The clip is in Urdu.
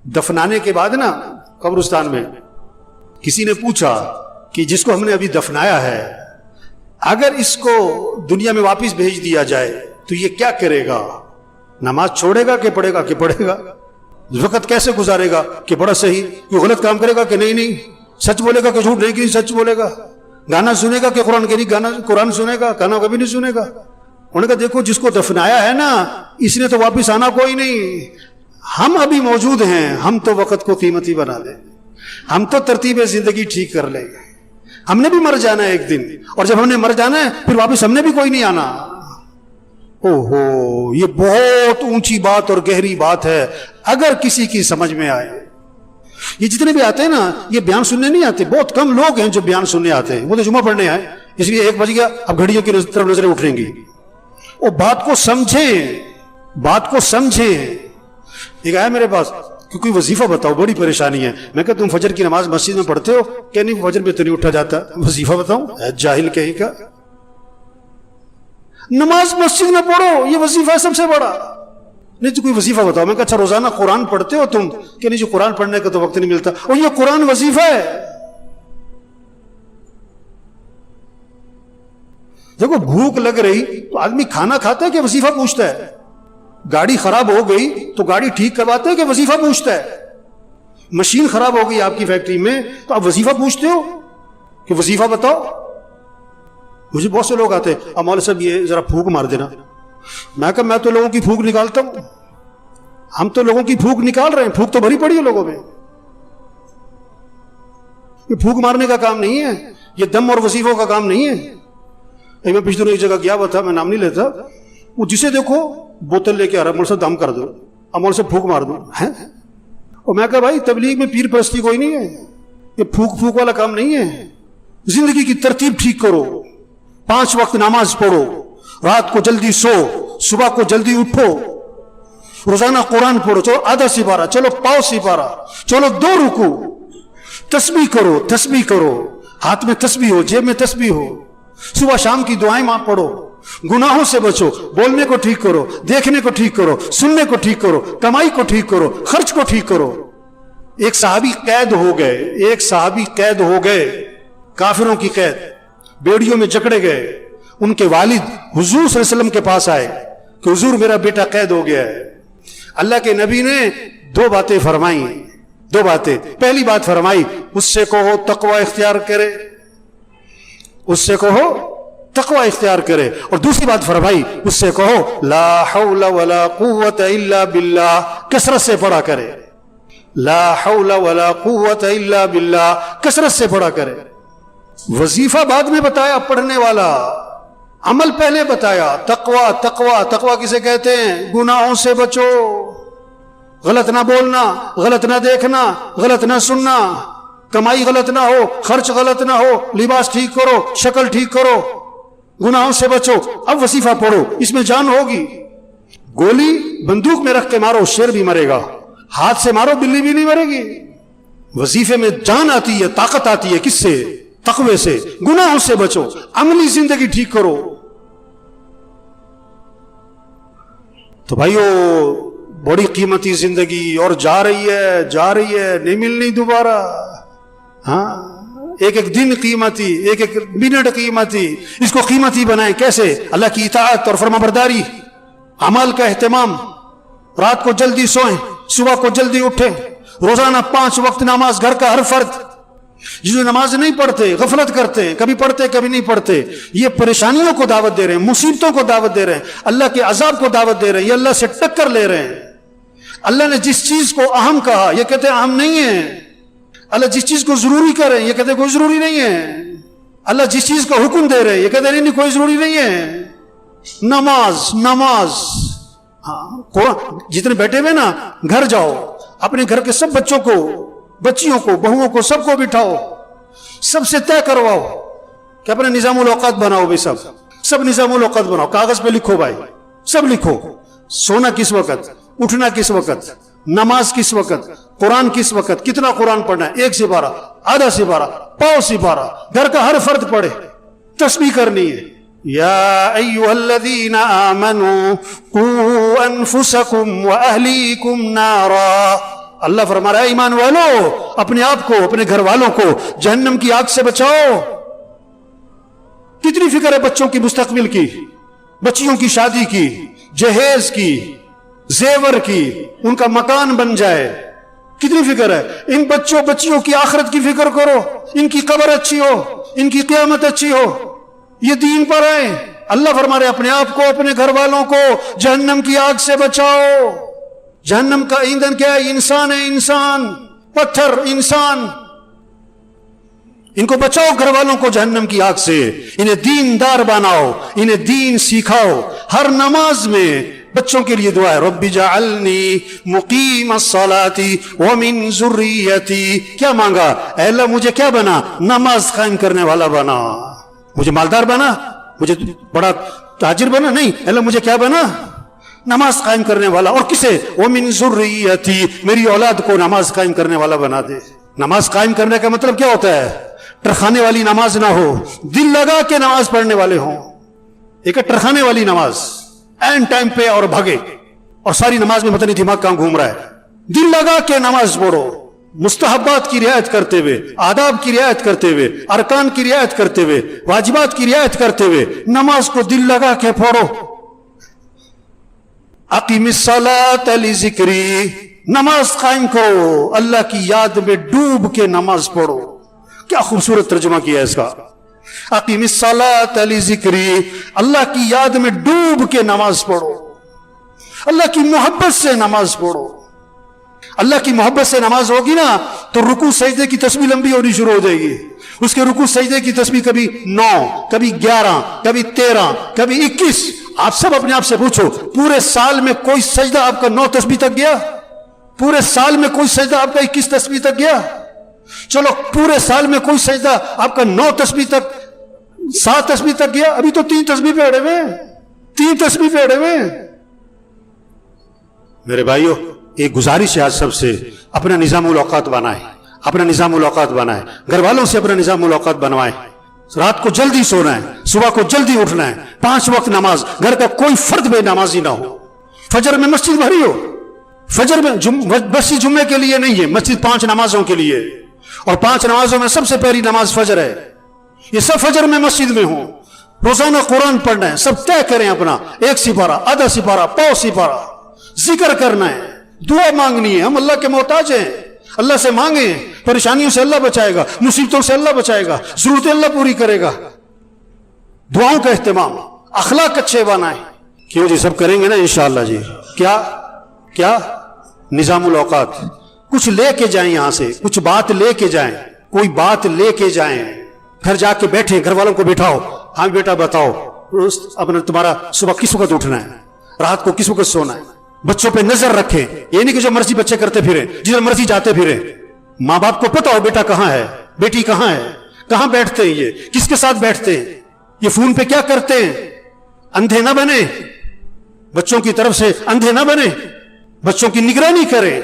دفنانے کے بعد نا قبرستان میں کسی نے پوچھا کہ جس کو ہم نے ابھی دفنایا ہے اگر اس کو دنیا میں واپس بھیج دیا جائے تو یہ کیا کرے گا؟ نماز چھوڑے گا کہ پڑھے گا؟ کہ پڑھے گا؟ وقت کیسے گزارے گا؟ کہ بڑا صحیح. کوئی غلط کام کرے گا کہ نہیں سچ بولے گا کہ جھوٹ نہیں کہ سچ بولے گا؟ گانا سنے گا کہ قرآن کہ نہیں گانا قرآن سنے گا؟ گانا کبھی نہیں سنے گا. انہوں نے کہا دیکھو جس کو دفنایا ہے نا اس نے تو واپس آنا کوئی نہیں. ہم ابھی موجود ہیں, ہم تو وقت کو قیمتی بنا دیں, ہم تو ترتیب زندگی ٹھیک کر لیں گے. ہم نے بھی مر جانا ہے ایک دن, اور جب ہم نے مر جانا ہے پھر واپس ہم نے بھی کوئی نہیں آنا. اوہو یہ بہت اونچی بات اور گہری بات ہے اگر کسی کی سمجھ میں آئے. یہ جتنے بھی آتے ہیں نا یہ بیان سننے نہیں آتے, بہت کم لوگ ہیں جو بیان سننے آتے ہیں. وہ تو جمعہ پڑھنے آئے اس لیے 1 بج گیا اب گھڑیوں کی طرف نظریں اٹھیں گی. وہ بات کو سمجھیں, بات کو سمجھیں. ایک آیا میرے پاس کہ کوئی وظیفہ بتاؤ, بڑی پریشانی ہے. میں کہا تم فجر کی نماز مسجد میں پڑھتے ہو؟ کہ نہیں فجر میں تو نہیں اٹھا جاتا. وظیفہ بتاؤں؟ جاہل کہیں کا. نماز مسجد میں پڑھو یہ وظیفہ ہے سب سے بڑا. نہیں تو کوئی وظیفہ بتاؤ. میں کہا اچھا روزانہ قرآن پڑھتے ہو تم؟ کہ نہیں جو قرآن پڑھنے کا تو وقت نہیں ملتا. اور یہ قرآن وظیفہ ہے. دیکھو بھوک لگ رہی تو آدمی کھانا کھاتا ہے کہ وظیفہ پوچھتا ہے؟ گاڑی خراب ہو گئی تو گاڑی ٹھیک کرواتے ہیں کہ وظیفہ پوچھتا ہے؟ مشین خراب ہو گئی آپ کی فیکٹری میں تو آپ وظیفہ پوچھتے ہو کہ وظیفہ بتاؤ؟ مجھے بہت سے لوگ آتے ہیں اب مولوی صاحب یہ ذرا پھونک مار دینا. میں کہا میں تو لوگوں کی پھونک نکالتا ہوں. ہم تو لوگوں کی پھونک نکال رہے ہیں, پھونک تو بھری پڑی ہے لوگوں میں. یہ پھونک مارنے کا کام نہیں ہے, یہ دم اور وظیفوں کا کام نہیں ہے. میں پچھلے دنوں ایک جگہ گیا ہوا تھا, میں نام نہیں لیتا, وہ جسے دیکھو بوتل لے کے آ رہا, مول سے دم کر دو, اب مول سے پھونک مار دو. اور میں کہا بھائی تبلیغ میں پیر پرستی کوئی نہیں ہے, یہ پھونک والا کام نہیں ہے. زندگی کی ترتیب ٹھیک کرو, 5 وقت نماز پڑھو, رات کو جلدی سو, صبح کو جلدی اٹھو, روزانہ قرآن پڑھو, چلو آدھا سپارہ, چلو پاؤ سپارہ, چلو 2 رکوع, تسبیح کرو, تسبیح کرو, ہاتھ میں تسبیح ہو, جیب میں تسبیح ہو, صبح شام کی دعائیں ماں پڑھو, گناہوں سے بچو, بولنے کو ٹھیک کرو, دیکھنے کو ٹھیک کرو, سننے کو ٹھیک کرو, کمائی کو ٹھیک کرو, خرچ کو ٹھیک کرو. ایک صحابی قید ہو گئے, ایک صحابی قید ہو گئے, کافروں کی قید, بیڑیوں میں جکڑے گئے. ان کے والد حضور صلی اللہ علیہ وسلم کے پاس آئے کہ حضور میرا بیٹا قید ہو گیا ہے. اللہ کے نبی نے 2 باتیں فرمائی, 2 باتیں. پہلی بات فرمائی اس سے کہو تقوی اختیار کرے, اس سے کہو تقوی اختیار کرے. اور دوسری بات فرمائی اس سے کہو لا حول ولا قوت الا باللہ, کثرت سے پڑھا کرے. لا حول ولا قوت الا باللہ, کثرت سے پڑھا کرے. وظیفہ بعد میں بتایا پڑھنے والا, عمل پہلے بتایا. تقوی تقوی تقوی کسے کہتے ہیں؟ گناہوں سے بچو, غلط نہ بولنا, غلط نہ دیکھنا, غلط نہ سننا, کمائی غلط نہ ہو, خرچ غلط نہ ہو, لباس ٹھیک کرو, شکل ٹھیک کرو, گناہوں سے بچو. اب وظیفہ پڑھو, اس میں جان ہوگی. گولی بندوق میں رکھ کے مارو شیر بھی مرے گا, ہاتھ سے مارو بلی بھی نہیں مرے گی. وظیفے میں جان آتی ہے, طاقت آتی ہے. کس سے؟ تقوی سے. گناہوں سے بچو, عملی زندگی ٹھیک کرو. تو بھائیو بڑی قیمتی زندگی اور جا رہی ہے, نہیں ملنی دوبارہ. ہاں ایک دن قیمتی, ایک منٹ قیمتی, اس کو قیمتی بنائیں. کیسے؟ اللہ کی اطاعت اور فرمانبرداری, اعمال کا اہتمام, رات کو جلدی سوئیں, صبح کو جلدی اٹھیں, روزانہ 5 وقت نماز. گھر کا ہر فرد جنہوں نماز نہیں پڑھتے, غفلت کرتے, کبھی پڑھتے کبھی نہیں پڑھتے, یہ پریشانیوں کو دعوت دے رہے ہیں, مصیبتوں کو دعوت دے رہے ہیں, اللہ کے عذاب کو دعوت دے رہے ہیں, یہ اللہ سے ٹکر لے رہے ہیں. اللہ نے جس چیز کو اہم کہا یہ کہتے ہیں اہم نہیں ہے. اللہ جس چیز کو ضروری کر رہے ہیں یہ کہتے ہیں کوئی ضروری نہیں ہے. اللہ جس چیز کا حکم دے رہے ہیں یہ کہتے ہیں نہیں کوئی ضروری نہیں ہے. نماز قرآن. جتنے بیٹھے ہوئے نا گھر جاؤ, اپنے گھر کے سب بچوں کو, بچیوں کو, بہوؤں کو, سب کو بٹھاؤ, سب سے طے کرواؤ کہ اپنے نظام الاوقات بناؤ. بھی سب نظام الاوقات بناؤ, کاغذ پہ لکھو بھائی, سب لکھو. سونا کس وقت, اٹھنا کس وقت, نماز کس وقت, قرآن کس وقت, کتنا قرآن پڑھنا ہے, 1 سپارہ, آدھا سپارہ, پاؤ سپارہ. گھر کا ہر فرد پڑھے. تسبیح کرنی ہے. یا ایھا الذین آمنوا قوا انفسکم واہلیکم نارا اللہ فرما رہا ہے ایمان والو اپنے آپ کو اپنے گھر والوں کو جہنم کی آگ سے بچاؤ. کتنی فکر ہے بچوں کی مستقبل کی, بچیوں کی شادی کی, جہیز کی, زیور کی, ان کا مکان بن جائے. کتنی فکر ہے. ان بچوں بچیوں کی آخرت کی فکر کرو, ان کی قبر اچھی ہو, ان کی قیامت اچھی ہو, یہ دین پر آئے. اللہ فرما رہے اپنے آپ کو اپنے گھر والوں کو جہنم کی آگ سے بچاؤ. جہنم کا ایندھن کیا ہے؟ انسان ہے, انسان, پتھر, انسان. ان کو بچاؤ گھر والوں کو جہنم کی آگ سے. انہیں دیندار بناؤ, انہیں دین سکھاؤ. ہر نماز میں بچوں کے لیے دعا ہے رب جعلنی مقیم الصلاۃ ومن ذریتی. کیا مانگا؟ اے اللہ مجھے کیا بنا؟ نماز قائم کرنے والا بنا. مجھے مالدار بنا, مجھے بڑا تاجر بنا نہیں. اللہ مجھے کیا بنا؟ نماز قائم کرنے والا. اور کسے؟ ومن ذریتی, میری اولاد کو نماز قائم کرنے والا بنا دے. نماز قائم کرنے کا مطلب کیا ہوتا ہے؟ ٹرخانے والی نماز نہ ہو, دل لگا کے نماز پڑھنے والے ہوں. ایک ٹرخانے والی نماز, این ٹائم پہ اور بھگے, اور ساری نماز میں پتہ نہیں دماغ کہاں گھوم رہا ہے. دل لگا کے نماز پڑھو, مستحبات کی رعایت کرتے ہوئے, آداب کی رعایت کرتے ہوئے, ارکان کی رعایت کرتے ہوئے, واجبات کی رعایت کرتے ہوئے نماز کو دل لگا کے پڑھو. اقیم الصلاۃ لذکری, نماز قائم کرو, اللہ کی یاد میں ڈوب کے نماز پڑھو. کیا خوبصورت ترجمہ کیا ہے اس کا. اقیم الصلاۃ لذکری, اللہ کی یاد میں ڈوب کے نماز پڑھو, اللہ کی محبت سے نماز پڑھو. اللہ کی محبت سے نماز ہوگی نا تو رکوع سجدے کی تسبیح لمبی ہونی شروع ہو جائے گی. اس کے رکوع سجدے کی تسبیح کبھی 9, کبھی 11, کبھی 13, کبھی 21. آپ سب اپنے آپ سے پوچھو, پورے سال میں کوئی سجدہ آپ کا 9 تسبیح تک گیا؟ پورے سال میں کوئی سجدہ آپ کا 21 تسبیح تک گیا؟ چلو پورے سال میں کوئی سجدہ آپ کا 9 تسبیح تک, 7 تسبیح تک گیا؟ ابھی تو 3 تسبیح پہ اڑے ہوئے, 3 تسبیح پہ اڑے ہوئے. میرے بھائیو ایک گزارش ہے آج سب سے, اپنا نظام الاوقات بنائیں, اپنا نظام الاوقات بنائیں, گھر والوں سے اپنا نظام الاوقات بنوائیں. رات کو جلدی سونا ہے, صبح کو جلدی اٹھنا ہے, 5 وقت نماز, گھر کا کوئی فرد بے نمازی نہ ہو. فجر میں مسجد بھری ہو, فجر میں مسجد جمعے کے لیے نہیں ہے, مسجد 5 نمازوں کے لیے, اور 5 نمازوں میں سب سے پہلی نماز فجر ہے. یہ سب فجر میں مسجد میں ہوں, روزانہ قرآن پڑھنا ہے, سب طے کریں اپنا 1 سپارہ, آدھا سپارہ, پاؤ سپارہ, ذکر کرنا ہے, دعا مانگنی ہے. ہم اللہ کے محتاج ہیں, اللہ سے مانگیں, پریشانیوں سے اللہ بچائے گا, مصیبتوں سے اللہ بچائے گا, ضرورتیں اللہ پوری کرے گا. دعاؤں کا اہتمام, اخلاق اچھے بنائیں. کیوں جی, سب کریں گے نا انشاءاللہ جی. کیا نظام الاوقات, کچھ لے کے جائیں یہاں سے, کچھ بات لے کے جائیں, کوئی بات لے کے جائیں. گھر جا کے بیٹھیں, گھر والوں کو بٹھاؤ, ہاں بیٹا بتاؤ اپنا تمہارا صبح کس وقت اٹھنا ہے, رات کو کس وقت سونا ہے. بچوں پہ نظر رکھیں, یہ نہیں کہ جو مرضی بچے کرتے پھریں, جدھر مرضی جاتے پھریں. ماں باپ کو پتا ہو بیٹا کہاں ہے, بیٹی کہاں ہے, کہاں بیٹھتے ہیں, یہ کس کے ساتھ بیٹھتے ہیں, یہ فون پہ کیا کرتے ہیں. اندھے نہ بنے, بچوں کی طرف سے اندھے نہ بنے, بچوں کی نگرانی کریں.